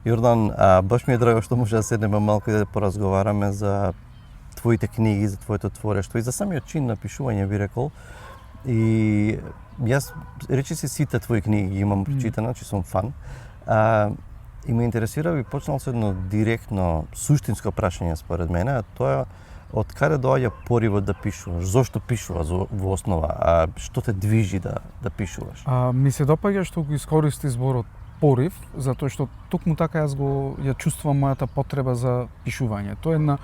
Јордан, баш ми е драго што може да седнеме малку и да поразговараме за твоите книги, за твоето творештво и за самиот чин на пишување, би рекол. И јас речиси сите твои книги ги имам прочитано, че сум фан. И ме интересира, би почнал со едно директно, суштинско прашање според мене, а тоа од каде доаѓа поривот да пишуваш? Зошто пишуваш во основа? Што те движи да пишуваш? Ми се допаѓа што го искористи зборот порив, затоа што токму така ја чувствувам мојата потреба за пишување. Тоа е една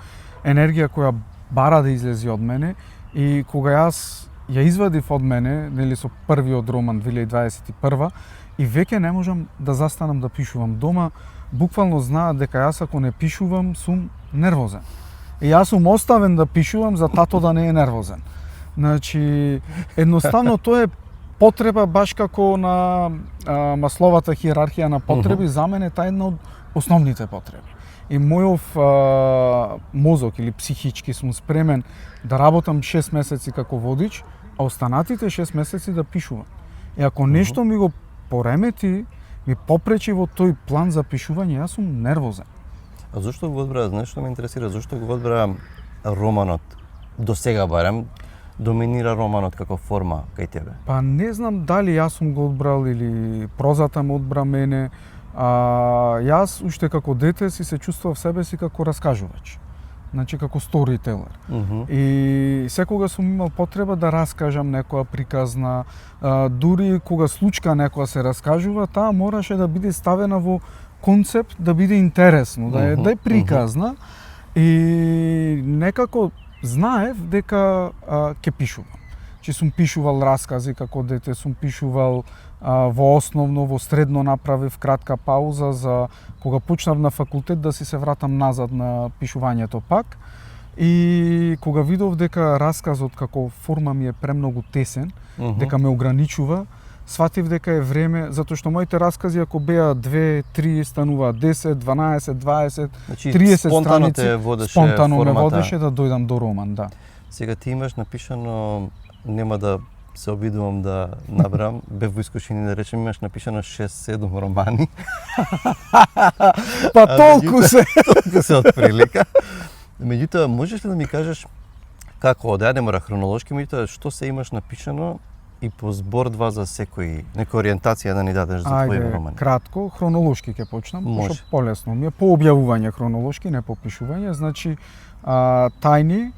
енергија која бара да излези од мене и кога јас ја извадив од мене, нели со првиот роман 2021 и веќе не можам да застанам да пишувам. Дома буквално знаат дека јас ако не пишувам сум нервозен. И јас сум оставен да пишувам за тато да не е нервозен. Значи, едноставно тоа е потреба баш како на Масловата хиерархија на потреби, за мене таа е една од основните потреби. И мојов мозок или психички сум спремен да работам 6 месеци како водич, а останатите 6 месеци да пишувам. И ако нешто ми го поремети, ми попречи во тој план за пишување, јас сум нервозен. А зошто го одбра, знаеш што ме интересира, зошто го одбра романот? До сега барем доминира романот како форма кај тебе? Па не знам дали јас сум го одбрал или прозата ме одбра мене. Јас уште како дете се чувствував себе си како раскажувач. Значи како сторителер. И секогаш сум имал потреба да раскажам некоја приказна, дури кога случка некоја се раскажува, таа мораше да биде ставена во концепт, да биде интересно, да е приказна. И некако знаев дека ќе пишувам. Че сум пишувал раскази како дете, сум пишувал во основно, во средно направив кратка пауза за кога почнав на факултет да се вратам назад на пишувањето пак. И кога видов дека расказот како форма ми е премногу тесен, дека ме ограничува, сватив дека е време, затоа што моите раскази ако беа 2, 3, станува 10, 12, 20, значи, 30 страници, спонтано ме водеше да дојдам до роман, да. Сега ти имаш напишано, нема да се обидувам да набрам, бев во искушение да речем, имаш напишано 6-7 романи. Па толку се! Толку се од прилика. Меѓутоа, можеш ли да ми кажеш како, да не мора хронолошки, меѓутоа, што се имаш напишано и по збор два за секој, некоја ориентација да ни дадеш за твои романи? Кратко, хронолошки ќе почнам, пошто полесно ми е, по објавување хронолошки, не по пишување, значи тајни,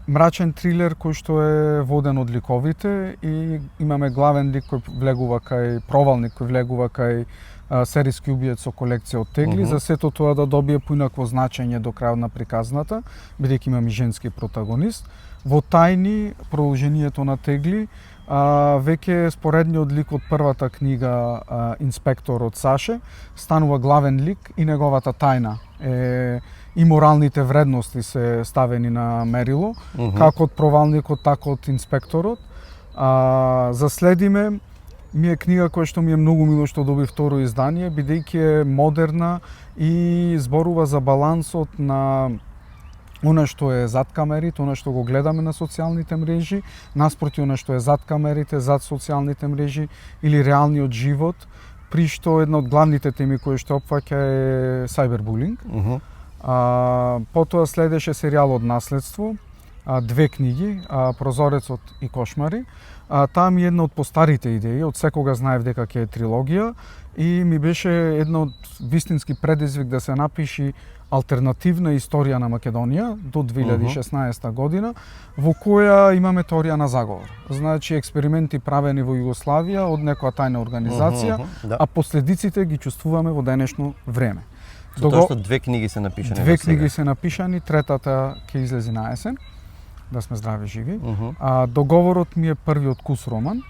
мрачен трилер кој што е воден од ликовите и имаме главен лик кој влегува кај провалник кој влегува кај серијски убиец со колекција од тегли, за сето тоа да добие поинакво значење до крајот на приказната, бидејќи имаме женски протагонист. Во тајни, продолжението на тегли, веќе споредниот лик од првата книга Инспектор од Саше станува главен лик и неговата тајна е и моралните вредности се ставени на мерило, како од провалникот, така од инспекторот. За следиме ми е книга која што ми е многу мило што доби второ издание, бидејќи е модерна и зборува за балансот на она што е зад камерите, она што го гледаме на социјалните мрежи, наспроти она што е зад камерите, зад социјалните мрежи или реалниот живот, при што една од главните теми кои што опфаќа е сајбербулинг. Потоа следеше серијалот Наследство, 2 книги, Прозорецот и Кошмари. Таа ми е една од постарите идеи, од секога знаев дека ќе е трилогија и ми беше една од вистински предизвик да се напиши алтернативна историја на Македонија до 2016 година, во која имаме теорија на заговор. Значи, експерименти правени во Југославија од некоја тајна организација, а последиците ги чувствуваме во денешно време. Тоа што 2 книги се напишани. 2 книги се напишани, третата ќе излези на есен, да сме здрави живи. Договорот ми е првиот кус роман,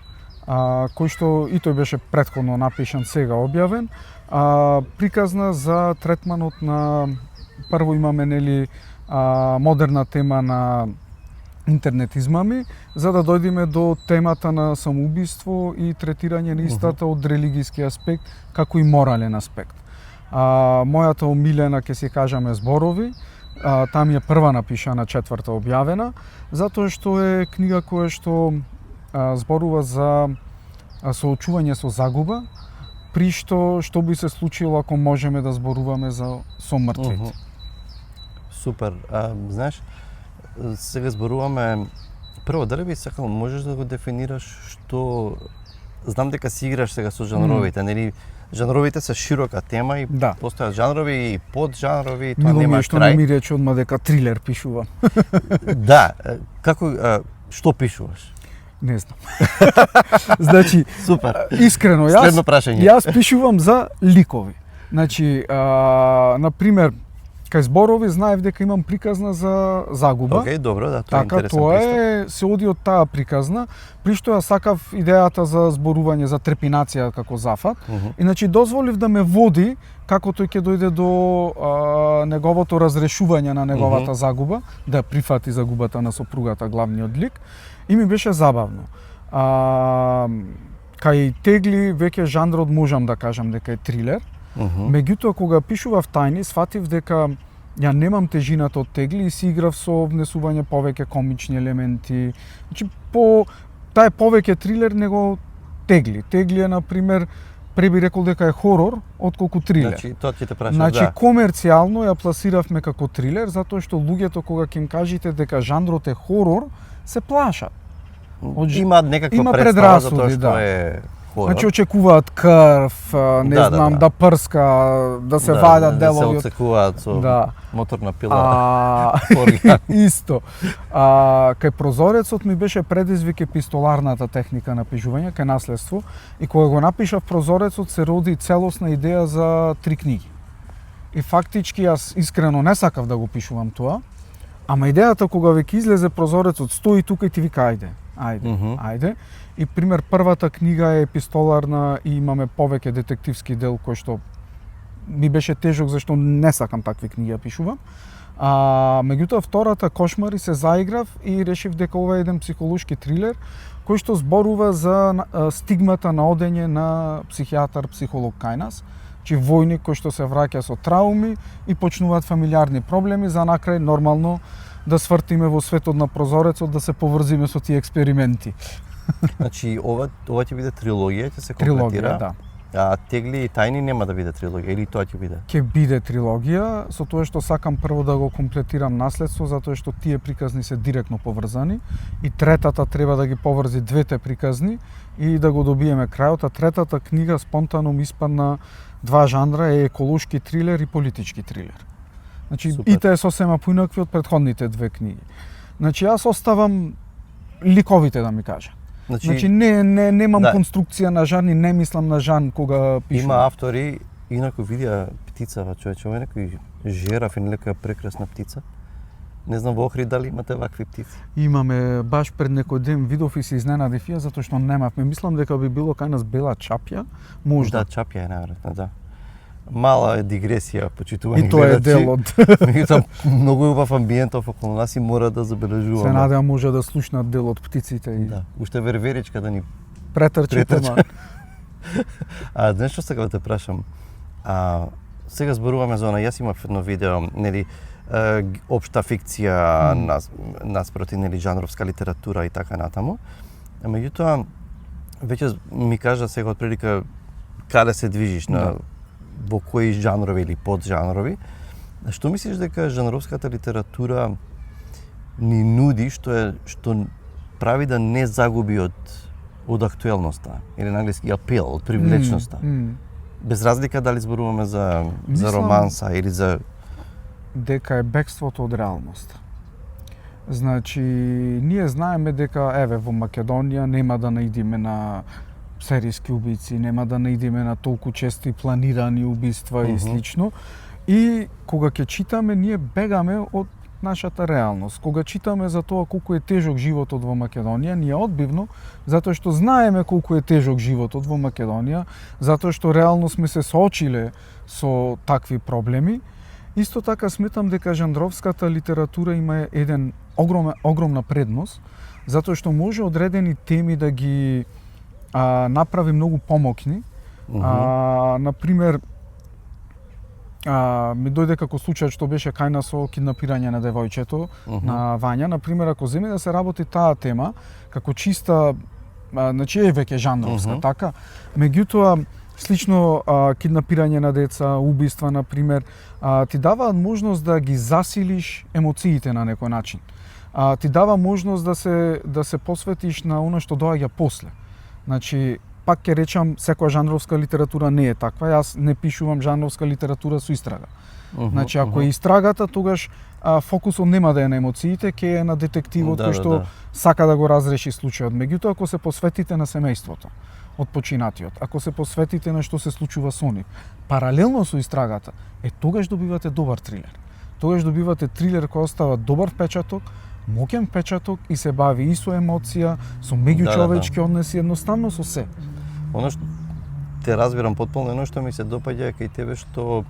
кој што и тој беше претходно напишан, сега објавен. Приказна за третманот на, прво имаме нели модерна тема на интернет измами, за да дојдеме до темата на самоубиство и третирање на истата од религиски аспект, како и морален аспект. Мојата омилена, ќе си кажаме, Зборови, таа ми е прва напишана, четврта објавена, затоа што е книга која што зборува за соочување со загуба, при што би се случило ако можеме да зборуваме за со мртвите. Супер. Знаеш, сега зборуваме прво дали би сакал можеш да го дефинираш што знам дека си играш сега со жанровите, нели? Жанровите се широка тема и постојат жанрови и поджанрови, тоа нема крај. Што не ми рече одма дека трилер пишувам. Да, како што пишуваш? Не знам. Значи, супер. Искрено, Следно прашање. Јас пишувам за ликови. Значи, на пример, кај зборови знаев дека имам приказна за загуба. Океј, добро, да, тоа е интересен пристап. Така, се оди од таа приказна, при што ја сакав идејата за зборување, за трепинација како зафат. Иначе дозволив да ме води како тој ќе дојде до неговото разрешување на неговата загуба, да прифати загубата на сопругата, главниот лик, и ми беше забавно. Кај Тегли веќе жанрот можам да кажам дека е трилер. Меѓутоа, кога пишував Тајни, сфатив дека ја немам тежината од Тегли и си играв со внесување повеќе комични елементи. Значи, таа е повеќе трилер него Тегли. Тегли е, например, би рекол дека е хорор, отколку трилер. Значи, тоа ќе те прашам, значи, комерцијално ја пласиравме како трилер, затоа што луѓето, кога ќе им кажете дека жанрот е хорор, се плашат. Има некаква представа за тоа што е хорор. Значи очекуваат крв, не знам, да прска, да се вадат делови. Да се отсекуваат со моторна пила. Исто. Кај Прозорецот ми беше предизвик епистоларната техника на пишување, кај Наследство, и кога го напишав Прозорецот се роди целосна идеја за 3 книги. И фактички јас искрено не сакав да го пишувам тоа, ама идејата кога веќе излезе Прозорецот стои тука и ти вика ајде. И пример првата книга е епистоларна и имаме повеќе детективски дел кој што ми беше тежок зашто не сакам такви книги да пишувам. Меѓутоа втората Кошмари се заиграв и решив дека ова е еден психолошки трилер кој што зборува за стигмата на одење на психијатар, психолог кај нас. Чи војник кој што се враќа со трауми и почнуваат фамилиарни проблеми за накрај нормално да свртиме во светот на Прозорецот, да се поврзиме со тие експерименти. Значи, ова ќе биде трилогија, ќе се комплетира. Да. Тегли и Тајни нема да биде трилогија, или тоа ќе биде? Ќе биде трилогија, со тоа што сакам прво да го комплетирам Наследство, затоа што тие приказни се директно поврзани и третата треба да ги поврзи двете приказни и да го добиеме крајот, а третата книга спонтано ми испадна два жанра, е еколошки трилер и политички трилер. Значи, и тие сосема поинакви од претходните две книги. Значи, јас оставам ликовите, да ми кажа. Значи немам конструкција на жан и не мислам на жан кога пишам. Има автори, инаку видеа птицава, човече, ова е некој жираф и некоја прекрасна птица. Не знам во Охрид дали имате вакви птици. Имаме, баш пред некој ден видов и се изненадив ја затоа што немавме. Мислам дека би било кај нас бела чапја, можда. Да, чапја е најверојатно, да. Мала дигресија, почитувани гледачи. И тоа е дел од. Меѓутоа, многу убав амбиентов околу нас и мора да забележуваме. Се надевам може да слушнат дел од птиците. Да, уште верверичка да ни претрчи. Знаеш што сега да те прашам? Сега зборуваме за она, јас имав едно видео, нели, општа фикција наспроти, нели, жанровска литература и така натаму. Меѓутоа, веќе ми кажа сега отприлика каде се движиш на во кои жанрови или поджанрови. Што мислиш дека жанровската литература ни нуди што прави да не загуби од актуелноста или на англиски апел, од привлечноста? Без разлика дали зборуваме за романса или за дека е бегството од реалноста. Значи, ние знаеме дека во Македонија нема да наидиме на серијски убици, нема да наидиме на толку чести планирани убиства и слично. И кога ќе читаме, ние бегаме од нашата реалност. Кога читаме за тоа колку е тежок животот во Македонија, ние одбивно, затоа што знаеме колку е тежок животот во Македонија, затоа што реално сме се соочиле со такви проблеми. Исто така сметам дека жанровската литература има еден огромна предност, затоа што може одредени теми да ги направи многу помокни. Например, ми дојде како случај што беше кај нас со киднапирање на девојчето, на Вања. Например, ако земе да се работи таа тема, како чиста, значи е веќе жанровска, така, меѓутоа, слично киднапирање на деца, убиства на пример, ти даваат можност да ги засилиш емоциите на некој начин. Ти дава можност да се посветиш на она што доаѓа после. Значи, пак ќе речам, секоја жанровска литература не е таква. Јас не пишувам жанровска литература со истрага. Значи, ако е истрагата, тогаш фокусот нема да е на емоциите, ќе е на детективот кој што сака да го разреши случајот. Меѓутоа, ако се посветите на семејството од починатиот, ако се посветите на што се случува со нив, паралелно со истрагата, тогаш добивате добар трилер. Тогаш добивате трилер кој остава добар впечаток, моќен впечаток и се бави и со емоција, со меѓучовечки односи, едноставно со се. Оно што те разбирам потполно, оно што ми се допаѓа кај тебе што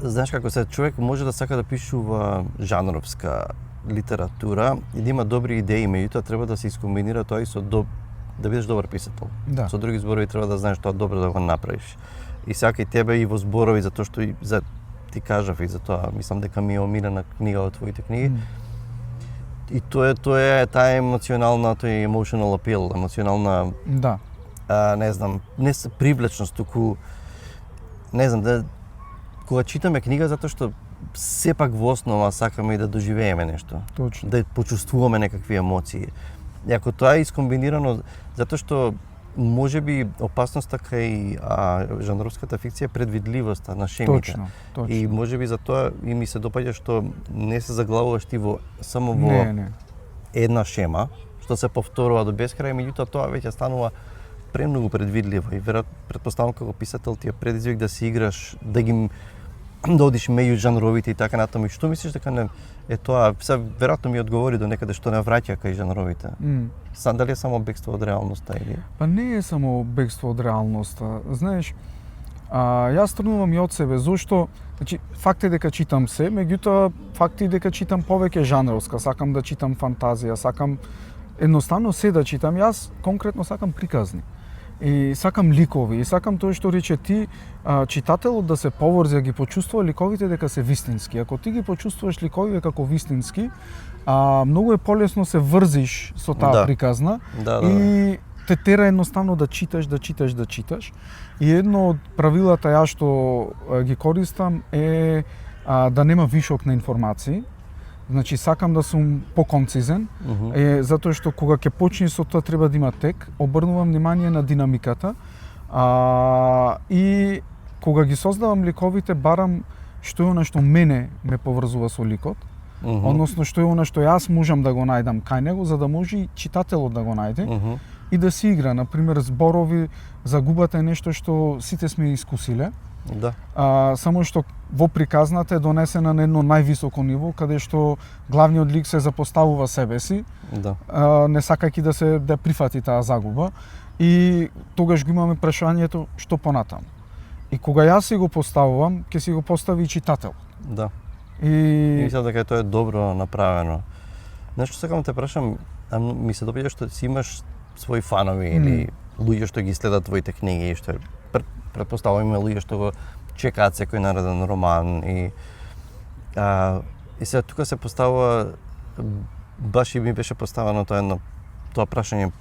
знаеш како се човек може да сака да пишува жанровска литература и да има добри идеи, меѓутоа треба да се искомбинира тоа и со да бидеш добар писател. Да. Со други зборови треба да знаеш тоа добро да го направиш. И сака и тебе и во зборови затоа што и за ти кажав и затоа мислам дека ми е омилена книга од твоите книги. И тоа е таа емоционална, тој emotional appeal, емоционална не знам, не се привлечност, туку не знам, да кога читаме книга затоа што сепак во основа сакаме и да доживееме нешто. Точно. Да почувствуваме некакви емоции. И ако тоа е искомбинирано, затоа што можеби опасноста кај жанровската фикција е предвидливоста на шемите. Точно. И можеби затоа и ми се допаѓа што не се заглавуваш ти само во една шема, што се повторува до бескрај, меѓутоа тоа веќе станува премногу предвидливо и претпоставам како писател ти е предизвик да се играш, да одиш меѓу жанровите и така натаму. И што мислиш дека не е тоа, се веројатно ми одговори до некаде што не враќа кај жанровите. Дали е само бегство од реалноста или? Па не е само бегство од реалноста. Знаеш, јас тргнувам и од себе, зошто, значи, факт е дека читам се, меѓутоа факт е дека читам повеќе жанровска, сакам да читам фантазија, сакам едноставно се да читам. Јас конкретно сакам приказни. И сакам ликови, и сакам тоа што рече ти, читателот да се поврзе, да ги почувствува ликовите дека се вистински. Ако ти ги почувствуваш ликовите како вистински, многу е полесно се врзиш со таа приказна и те тера едноставно да читаш. И едно од правилата ја што ги користам е да нема вишок на информации. Значи, сакам да сум поконцизен, затоа што кога ќе почне со тоа треба да има тек, обрнувам внимание на динамиката и кога ги создавам ликовите, барам што е она што мене ме поврзува со ликот, односно што е она што јас можам да го најдам кај него, за да може и читателот да го најде и да се игра. Например, зборови, загубата е нешто што сите сме искусиле. Само што во приказната е донесена на едно највисоко ниво, каде што главниот лик се запоставува себе си, не сакајќи да прифати таа загуба, и тогаш го имаме прашањето што понатаму. И кога јас си го поставувам, ќе си го постави и читател. И мислам дека тоа е добро направено. Нешто сакам да те прашам, ми се допаѓа што си имаш своји фанови или луѓе што ги следат твоите книги, што претпоставувам има луѓе што го чекаат секој нареден роман и сега тука се поставува, баш и ми беше поставено тоа прашање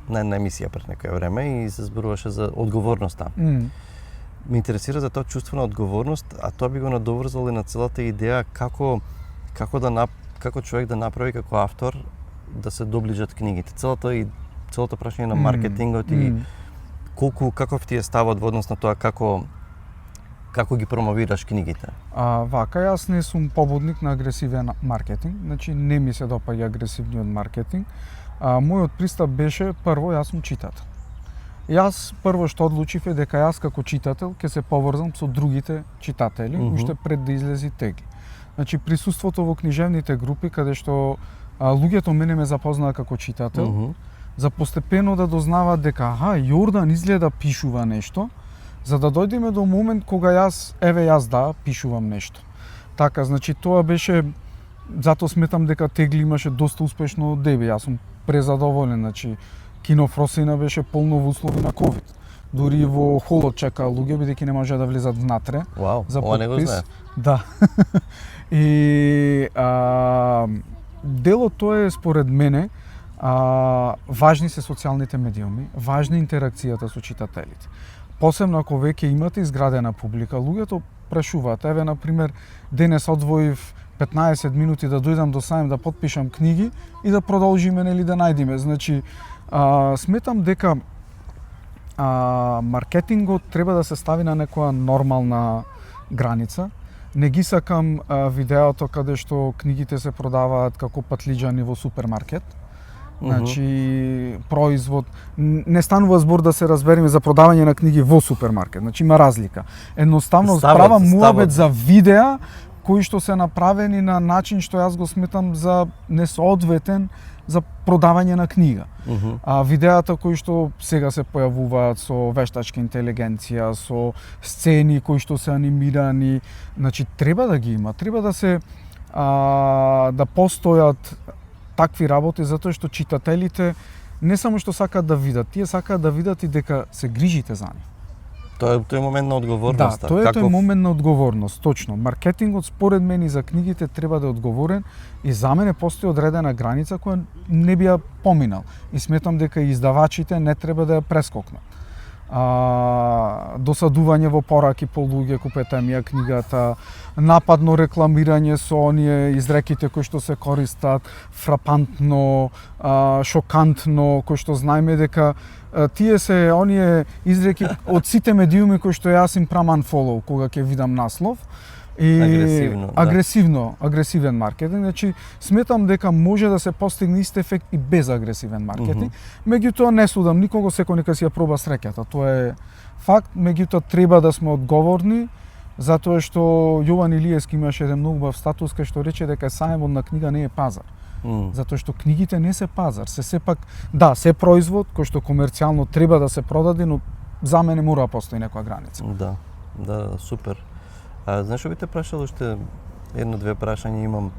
на една емисија пред некој време и се зборуваше за одговорноста. Ме интересира за тоа чувство на одговорност, а тоа би го надоврзал и на целата идеја како човек да направи како автор да се доближат книгите. Целото прашање на маркетингот и каков ти е ставот во однос на тоа како ги промовираш книгите? Вака, јас не сум побудник на агресивен маркетинг, значи не ми се допаѓа агресивниот маркетинг. Мојот пристап беше, прво, јас сум читател. Јас прво што одлучив е дека јас како читател ќе се поврзам со другите читатели, уште пред да излези Теги. Значи, присуството во книжевните групи, каде што луѓето мене ме запознаа како читател, за постепено да дознаваат дека Јордан изгледа пишува нешто, за да дојдеме до момент кога јас пишувам нешто. Така, значи тоа беше, затоа сметам дека Тегли имаше доста успешно деби, јас сум презадоволен, значи Кино Фросина беше полно во услови на ковид. Дури во холот чека луѓе, бидејќи не може да влезат внатре. За ова не го знаев. Да. И делот тоа е според мене, важни се социјалните медиуми, важна интеракцијата со читателите. посебно ако веќе имате изградена публика, луѓето прашуваат, еве на пример денес одвоив 15 минути да дојдам до Сајм да потпишам книги и да продолжиме нели да најдеме. Значи сметам дека маркетингот треба да се стави на некоја нормална граница. Не ги сакам видеото каде што книгите се продаваат како патлиџани во супермаркет. Значи производ, не станува збор да се разбереме за продавање на книги во супермаркет. Значи има разлика. Едноставно правам муабет за видеа кои што се направени на начин што јас го сметам за несоодветен за продавање на книга. Видеата кои што сега се појавуваат со вештачка интелигенција, со сцени кои што се анимирани, значи треба да ги има, треба да се да постојат такви работи затоа што читателите не само што сакаат да видат, тие сакаат да видат и дека се грижите за нив. Тоа е момент на одговорност. Да, тоа е момент на одговорност, точно. Маркетингот според мене за книгите треба да е одговорен и за мене постои одредена граница која не би ја поминал. И сметам дека и издавачите не треба да ја прескокнат. Досадување во пораки по луѓе, купете ми ја книгата, нападно рекламирање со оние изреките кои што се користат, фрапантно, шокантно, кои што знаеме дека тие се оние изреки од сите медиуми кои што јас им прам unfollow кога ќе видам наслов. И агресивен маркетинг, значи сметам дека може да се постигне ист ефект и без агресивен маркетинг. Меѓутоа не судам никого, секој нека си ја проба среќата. Тоа е факт, меѓутоа треба да сме одговорни, затоа што Јован Илиевски имаше еден многу бав статус кај што рече дека Сајмот на книга не е пазар. Затоа што книгите не се пазар, се сепак се производ кој што комерцијално треба да се продаде, но за мене мора да постои некоја граница. Да, супер. Знаеш што би те прашал уште едно-две прашања имам.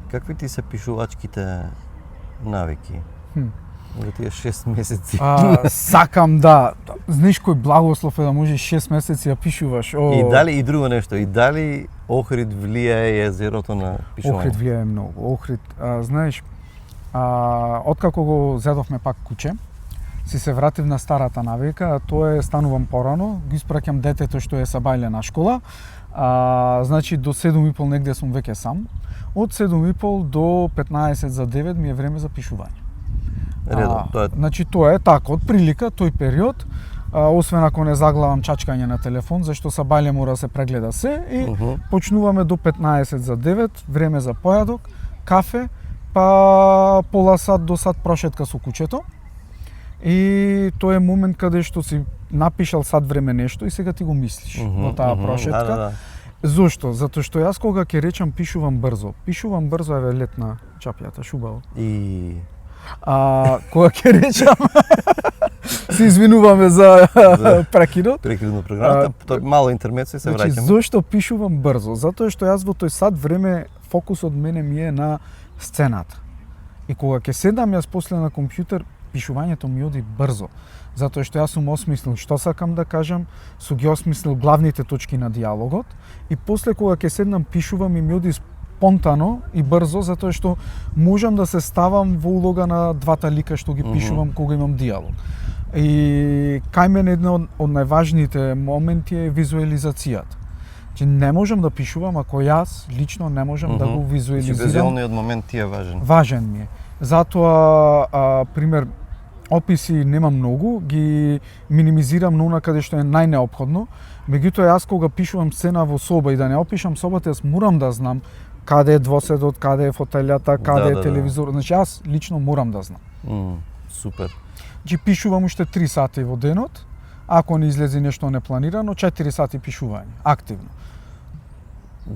Какви ти се пишувачките навики? За тие 6 месеци. Сакам да. Знаеш кој благослов е да можеш 6 месеци да пишуваш. И дали и друго нешто, и дали Охрид влијае езерото на пишување? Охрид влијае многу. Охрид, знаеш, откако го зедовме пак куче, си се вратив на старата навика, а тоа е станувам порано, ги испраќам детето што е са бајле на школа. Значи до 7:30 негде сум веќе сам. Од 7:30 до 15 за 9 ми е време за пишување. Значи тоа е така, од прилика тој период, освен ако не заглавам чачкање на телефон, зашто са бајле мора да се прегледа се и почнуваме до 15 за 9, време за појадок, кафе, па пола сат до сат прошетка со кучето. И тоа е момент каде што си напишал сат време нешто и сега ти го мислиш во таа прошетка. Зошто? Затоа што јас кога ќе речам пишувам брзо, еве летна чапјата, шубаво. И кога ќе речам се извинуваме за прекинот. Прекинот програмата, тоа мало интермецо и се враќаме. Значи зошто пишувам брзо? Затоа што јас во тој сат време фокусот мене ми е на сцената. И кога ќе седам јас после на компјутер, пишувањето ми оди брзо, затоа што јас сум осмислил што сакам да кажам, сум ги осмислил главните точки на диалогот и после кога ќе седнам пишувам и ми оди спонтано и брзо, затоа што можам да се ставам во улога на двата лика што ги пишувам кога имам диалог. И кај мене едно од најважните моменти е визуализацијата. Че не можам да пишувам ако јас лично не можам да го визуализирам. Визуелниот момент ти е важен. Важен ми е. Затоа, пример, описи нема многу, ги минимизирам на она каде што е најнеопходно. Меѓутоа јас кога пишувам сцена во соба и да не опишам собата, јас морам да знам каде е двоседот, каде е фотелјата, каде е телевизор. Значи јас лично морам да знам. Супер. Значи пишувам уште 3 сати во денот, ако не излезе нешто непланирано, 4 сати пишување, активно.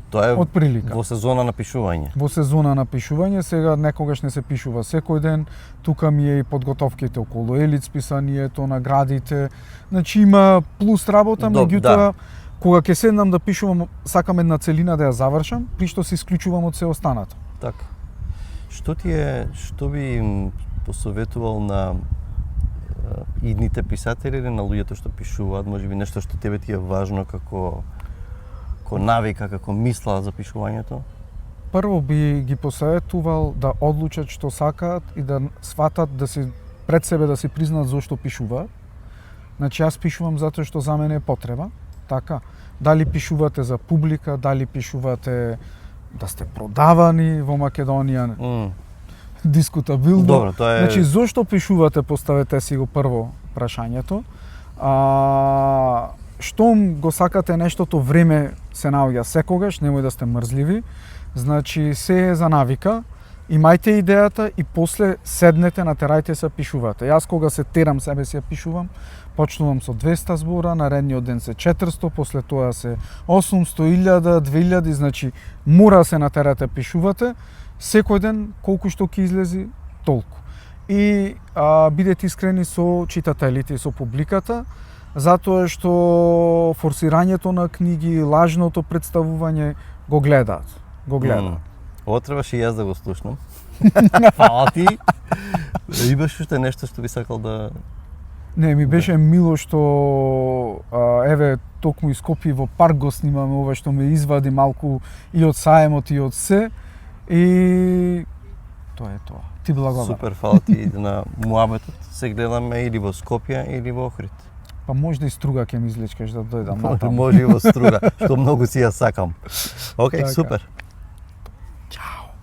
Тоа е од прилика. Во сезона на пишување. Во сезона на пишување, сега некогаш не се пишува секој ден, тука ми е и подготовките околу елиц писанието, наградите. Значи има плюс работа, меѓутоа кога ќе седнам да пишувам, сакам една целина да ја завршам, при што се исклучувам од се останато. Така. Што би им посоветувал на идните писатели или на луѓето што пишуваат, можеби нешто што тебе ти е важно како навика, како мисла за пишувањето? Прво би ги посоветувал да одлучат што сакаат и да сватат да си пред себе да си признаат зошто пишуваат. Значи јас пишувам затоа што за мене е потреба, така. Дали пишувате за публика, дали пишувате да сте продавани во Македонија, дискутабилно. Добро, тоа е... Значи, зошто пишувате, поставете си го прво прашањето. Штом го сакате нештото, време се наоѓа секогаш, немој да сте мрзливи. Значи, се е за навика. Имајте идејата и после седнете, натерајте се, пишувате. Јас кога се терам себе си ја пишувам, почнувам со 200 збора, наредниот ден се 400, после тоа се 800, 1000, 2000, значи мора се натерате пишувате, секој ден колку што ќе излези, толку. И бидете искрени со читателите и со публиката, затоа што форсирањето на книги, лажното представување го гледаат. Ова требаше и јас да го слушнам. Фала ти. Имаш уште нешто што би сакал да... Не, ми беше мило што еве токму из Скопје во парк го снимаме ова, што ме извади малку и од саемот и од се. И тоа е тоа. Ти благодарам. Супер, фала ти на муабетот. Се гледаме или во Скопје или во Охрид. Па можда и Струга ќе ми излечкаш да дојдам натаму. Може и во Струга, што многу си ја сакам. Океј, супер. Чао.